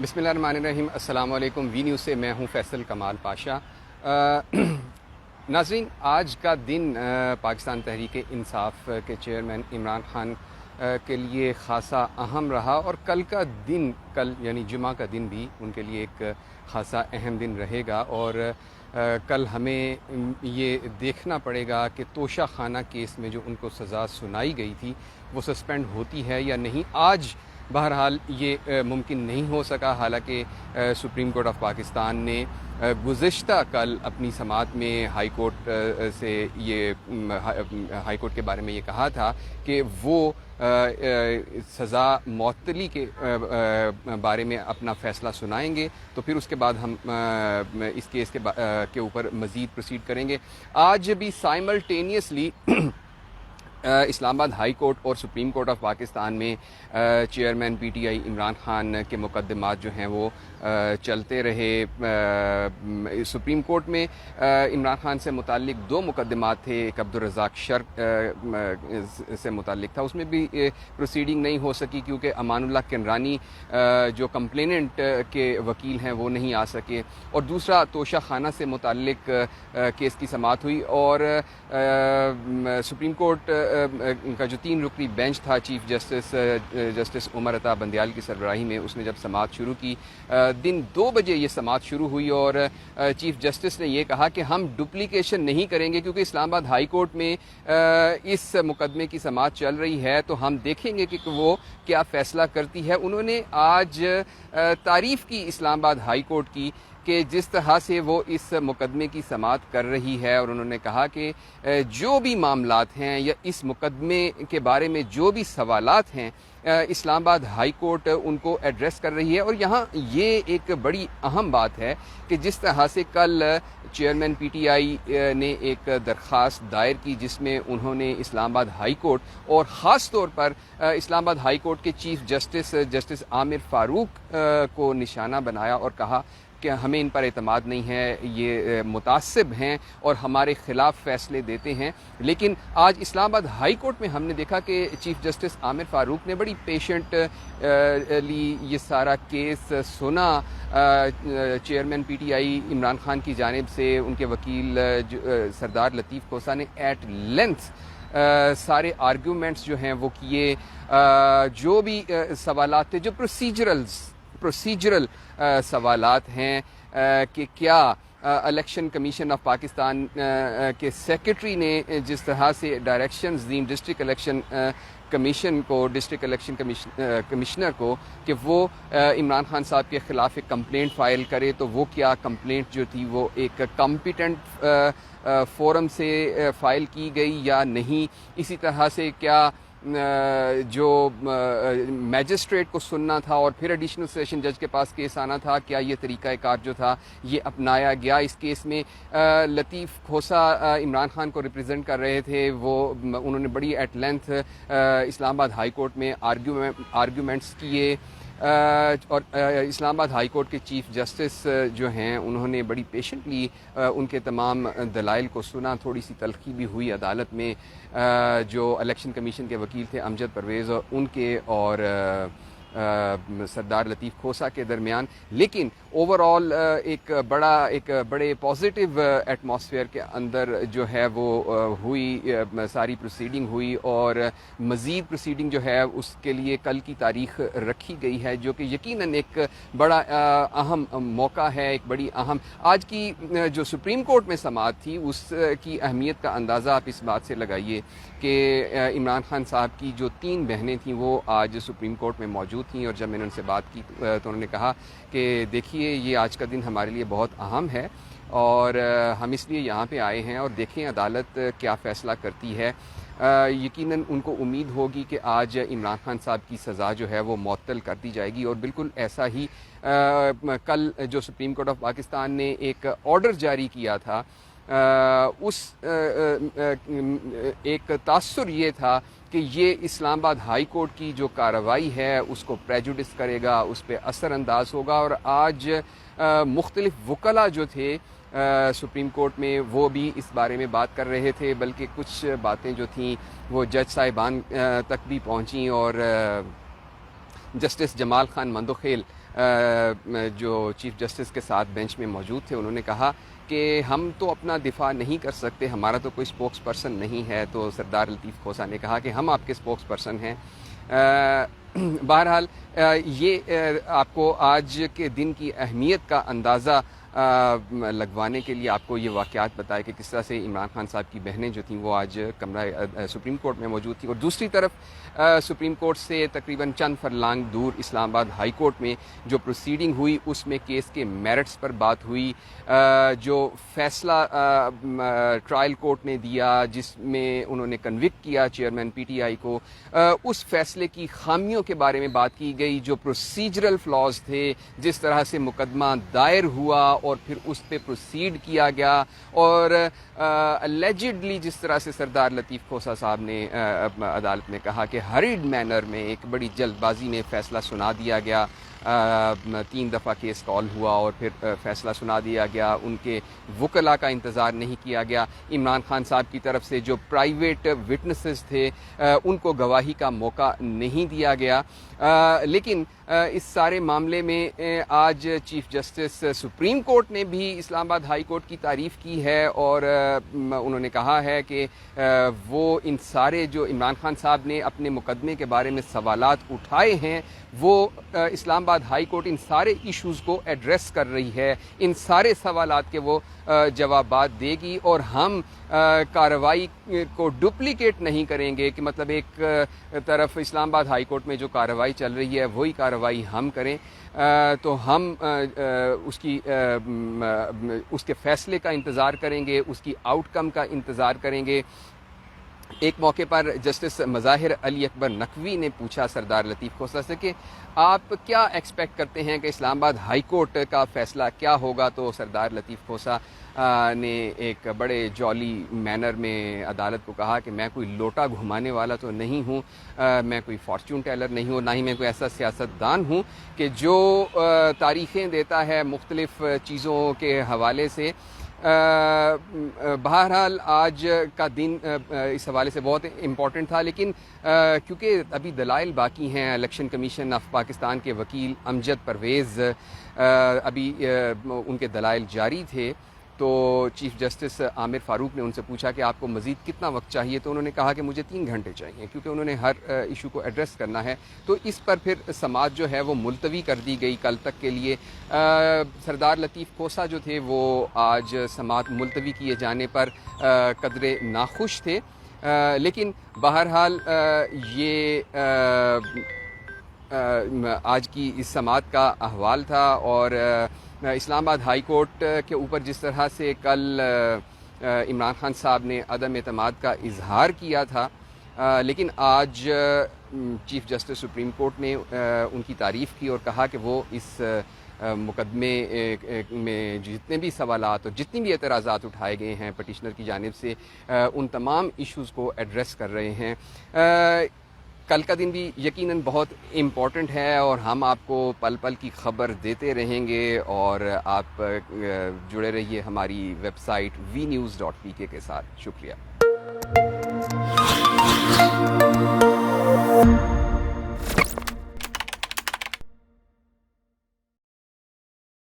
بسم اللہ الرحمن الرحیم۔ السلام علیکم۔ وی نیوز سے میں ہوں فیصل کمال پاشا۔ ناظرین، آج کا دن پاکستان تحریک انصاف کے چیئرمین عمران خان کے لیے خاصا اہم رہا، اور کل یعنی جمعہ کا دن بھی ان کے لیے ایک خاصا اہم دن رہے گا، اور کل ہمیں یہ دیکھنا پڑے گا کہ توشہ خانہ کیس میں جو ان کو سزا سنائی گئی تھی وہ سسپینڈ ہوتی ہے یا نہیں۔ آج بہرحال یہ ممکن نہیں ہو سکا، حالانکہ سپریم کورٹ آف پاکستان نے گزشتہ کل اپنی سماعت میں ہائی کورٹ کے بارے میں یہ کہا تھا کہ وہ سزا معطلی کے بارے میں اپنا فیصلہ سنائیں گے، تو پھر اس کے بعد ہم اس کیس کے اوپر مزید پروسیڈ کریں گے۔ آج بھی سائملٹینیسلی اسلام آباد ہائی کورٹ اور سپریم کورٹ آف پاکستان میں chairman P T I Imran Khan کے مقدمات جو ہیں وہ چلتے رہے۔ سپریم کورٹ میں عمران خان سے متعلق 2 مقدمات تھے، ایک عبدالرزاق شرق سے متعلق تھا، اس میں بھی پروسیڈنگ نہیں ہو سکی کیونکہ امان اللہ کنرانی جو کمپلیننٹ کے وکیل ہیں وہ نہیں آ سکے، اور دوسرا توشہ خانہ سے متعلق کیس کی سماعت ہوئی، اور سپریم کورٹ کا جو 3 رکنی بینچ تھا چیف جسٹس عمر عطا بندیال کی سربراہی میں، اس نے جب سماعت شروع کی، دن 2 بجے یہ سماعت شروع ہوئی، اور چیف جسٹس نے یہ کہا کہ ہم ڈپلیکیشن نہیں کریں گے کیونکہ اسلام آباد ہائی کورٹ میں اس مقدمے کی سماعت چل رہی ہے، تو ہم دیکھیں گے کہ وہ کیا فیصلہ کرتی ہے۔ انہوں نے آج تعریف کی اسلام آباد ہائی کورٹ کی کہ جس طرح سے وہ اس مقدمے کی سماعت کر رہی ہے، اور انہوں نے کہا کہ جو بھی معاملات ہیں یا اس مقدمے کے بارے میں جو بھی سوالات ہیں اسلام آباد ہائی کورٹ ان کو ایڈریس کر رہی ہے۔ اور یہاں یہ ایک بڑی اہم بات ہے کہ جس طرح سے کل چیئرمین پی ٹی آئی نے ایک درخواست دائر کی جس میں انہوں نے اسلام آباد ہائی کورٹ اور خاص طور پر اسلام آباد ہائی کورٹ کے چیف جسٹس عامر فاروق کو نشانہ بنایا اور کہا کہ ہمیں ان پر اعتماد نہیں ہے، یہ متعصب ہیں اور ہمارے خلاف فیصلے دیتے ہیں۔ لیکن آج اسلام آباد ہائی کورٹ میں ہم نے دیکھا کہ چیف جسٹس عامر فاروق نے بڑی پیشنٹلی یہ سارا کیس سنا۔ Chairman P T I Imran Khan کی جانب سے ان کے وکیل سردار لطیف کھوسہ نے ایٹ لینتھ سارے آرگیومنٹس جو ہیں وہ کیے، جو بھی سوالات تھے، جو پروسیجرل سوالات ہیں کہ کیا الیکشن کمیشن آف پاکستان کے سیکرٹری نے جس طرح سے ڈائریکشنز دیں ڈسٹرکٹ الیکشن کمشنر کو کہ وہ عمران خان صاحب کے خلاف ایک کمپلینٹ فائل کرے، تو وہ کیا کمپلینٹ جو تھی وہ ایک کمپیٹنٹ فورم سے فائل کی گئی یا نہیں، اسی طرح سے کیا جو میجسٹریٹ کو سننا تھا اور پھر ایڈیشنل سیشن جج کے پاس کیس آنا تھا، کیا یہ طریقہ کار جو تھا یہ اپنایا گیا۔ اس کیس میں لطیف کھوسہ عمران خان کو ریپرزینٹ کر رہے تھے، انہوں نے بڑی ایٹ لینتھ اسلام آباد ہائی کورٹ میں آرگیومنٹس کیے، اور اسلام آباد ہائی کورٹ کے چیف جسٹس جو ہیں انہوں نے بڑی پیشنٹلی ان کے تمام دلائل کو سنا۔ تھوڑی سی تلخی بھی ہوئی عدالت میں، جو الیکشن کمیشن کے وکیل تھے امجد پرویز ان کے اور سردار لطیف کھوسہ کے درمیان، لیکن اوور آل ایک بڑے پازیٹیو ایٹماسفیئر کے اندر جو ہے وہ ہوئی، ساری پروسیڈنگ ہوئی، اور مزید پروسیڈنگ جو ہے اس کے لیے کل کی تاریخ رکھی گئی ہے، جو کہ یقیناً ایک بڑا اہم موقع ہے، ایک بڑی اہم آج کی جو سپریم کورٹ میں سماعت تھی اس کی اہمیت کا اندازہ آپ اس بات سے لگائیے کہ عمران خان صاحب کی جو 3 بہنیں تھیں وہ آج سپریم کورٹ میں موجود تھیں، اور جب میں نے ان سے بات کی تو انہوں نے کہا کہ دیکھیے یہ آج کا دن ہمارے لیے بہت اہم ہے، اور ہم اس لیے یہاں پہ آئے ہیں اور دیکھیں عدالت کیا فیصلہ کرتی ہے۔ یقیناً ان کو امید ہوگی کہ آج عمران خان صاحب کی سزا جو ہے وہ معطل کر دی جائے گی، اور بالکل ایسا ہی کل جو سپریم کورٹ آف پاکستان نے ایک آرڈر جاری کیا تھا، اس ایک تاثر یہ تھا کہ یہ اسلام آباد ہائی کورٹ کی جو کارروائی ہے اس کو پریجوڈس کرے گا، اس پہ اثر انداز ہوگا، اور آج مختلف وکلاء جو تھے سپریم کورٹ میں وہ بھی اس بارے میں بات کر رہے تھے، بلکہ کچھ باتیں جو تھیں وہ جج صاحبان تک بھی پہنچیں، اور جسٹس جمال خان مندوخیل جو چیف جسٹس کے ساتھ بینچ میں موجود تھے انہوں نے کہا کہ ہم تو اپنا دفاع نہیں کر سکتے, ہمارا تو کوئی اسپوکس پرسن نہیں ہے. تو سردار لطیف کھوسہ نے کہا کہ ہم آپ کے اسپوکس پرسن ہیں. بہرحال یہ آپ کو آج کے دن کی اہمیت کا اندازہ لگوانے کے لیے آپ کو یہ واقعات بتائے کہ کس طرح سے عمران خان صاحب کی بہنیں جو تھیں وہ آج کمرہ سپریم کورٹ میں موجود تھیں, اور دوسری طرف سپریم کورٹ سے تقریباً چند فرلانگ دور اسلام آباد ہائی کورٹ میں جو پروسیڈنگ ہوئی اس میں کیس کے میرٹس پر بات ہوئی. جو فیصلہ ٹرائل کورٹ نے دیا جس میں انہوں نے کنوکٹ کیا چیئرمین پی ٹی آئی کو, اس فیصلے کی خامیوں کے بارے میں بات کی گئی. جو پروسیجرل فلاز تھے, جس طرح سے مقدمہ دائر ہوا اور پھر اس پہ پروسیڈ کیا گیا, اور اللیجڈلی جس طرح سے سردار لطیف کھوسہ صاحب نے عدالت میں کہا کہ ہریڈ مینر میں ایک بڑی جلد بازی میں فیصلہ سنا دیا گیا. 3 دفعہ کیس کال ہوا اور پھر فیصلہ سنا دیا گیا. ان کے وکلاء کا انتظار نہیں کیا گیا. عمران خان صاحب کی طرف سے جو پرائیویٹ وٹنسز تھے ان کو گواہی کا موقع نہیں دیا گیا. لیکن اس سارے معاملے میں آج چیف جسٹس سپریم کورٹ نے بھی اسلام آباد ہائی کورٹ کی تعریف کی ہے, اور انہوں نے کہا ہے کہ وہ ان سارے جو عمران خان صاحب نے اپنے مقدمے کے بارے میں سوالات اٹھائے ہیں وہ اسلام آباد ہائی کورٹ ان سارے ایشوز کو ایڈریس کر رہی ہے, ان سارے سوالات کے وہ جوابات دے گی, اور ہم کارروائی کو ڈپلیکیٹ نہیں کریں گے کہ مطلب ایک طرف اسلام آباد ہائی کورٹ میں جو کارروائی چل رہی ہے وہی کارروائی ہم کریں. تو ہم اس کے فیصلے کا انتظار کریں گے, اس کی آؤٹ کم کا انتظار کریں گے. ایک موقع پر جسٹس مظاہر علی اکبر نقوی نے پوچھا سردار لطیف کھوسہ سے کہ آپ کیا ایکسپیکٹ کرتے ہیں کہ اسلام آباد ہائی کورٹ کا فیصلہ کیا ہوگا. تو سردار لطیف کھوسہ نے ایک بڑے جولی مینر میں عدالت کو کہا کہ میں کوئی لوٹا گھمانے والا تو نہیں ہوں, میں کوئی فارچون ٹیلر نہیں ہوں, نہ ہی میں کوئی ایسا سیاستدان ہوں کہ جو تاریخیں دیتا ہے مختلف چیزوں کے حوالے سے. بہرحال آج کا دن اس حوالے سے بہت امپورٹنٹ تھا, لیکن کیونکہ ابھی دلائل باقی ہیں. الیکشن کمیشن آف پاکستان کے وکیل امجد پرویز ابھی ان کے دلائل جاری تھے, تو چیف جسٹس عامر فاروق نے ان سے پوچھا کہ آپ کو مزید کتنا وقت چاہیے, تو انہوں نے کہا کہ مجھے 3 گھنٹے چاہیے, کیونکہ انہوں نے ہر ایشو کو ایڈریس کرنا ہے. تو اس پر پھر سماعت جو ہے وہ ملتوی کر دی گئی کل تک کے لیے. سردار لطیف کھوسہ جو تھے وہ آج سماعت ملتوی کیے جانے پر قدرے ناخوش تھے, لیکن بہرحال یہ آج کی اس سماعت کا احوال تھا. اور اسلام آباد ہائی کورٹ کے اوپر جس طرح سے کل عمران خان صاحب نے عدم اعتماد کا اظہار کیا تھا, لیکن آج چیف جسٹس سپریم کورٹ نے ان کی تعریف کی اور کہا کہ وہ اس مقدمے میں جتنے بھی سوالات اور جتنی بھی اعتراضات اٹھائے گئے ہیں پٹیشنر کی جانب سے ان تمام ایشوز کو ایڈریس کر رہے ہیں. کل کا دن بھی یقیناً بہت امپورٹنٹ ہے, اور ہم آپ کو پل پل کی خبر دیتے رہیں گے, اور آپ جڑے رہیے ہماری ویب سائٹ vnews.pk کے ساتھ. شکریہ.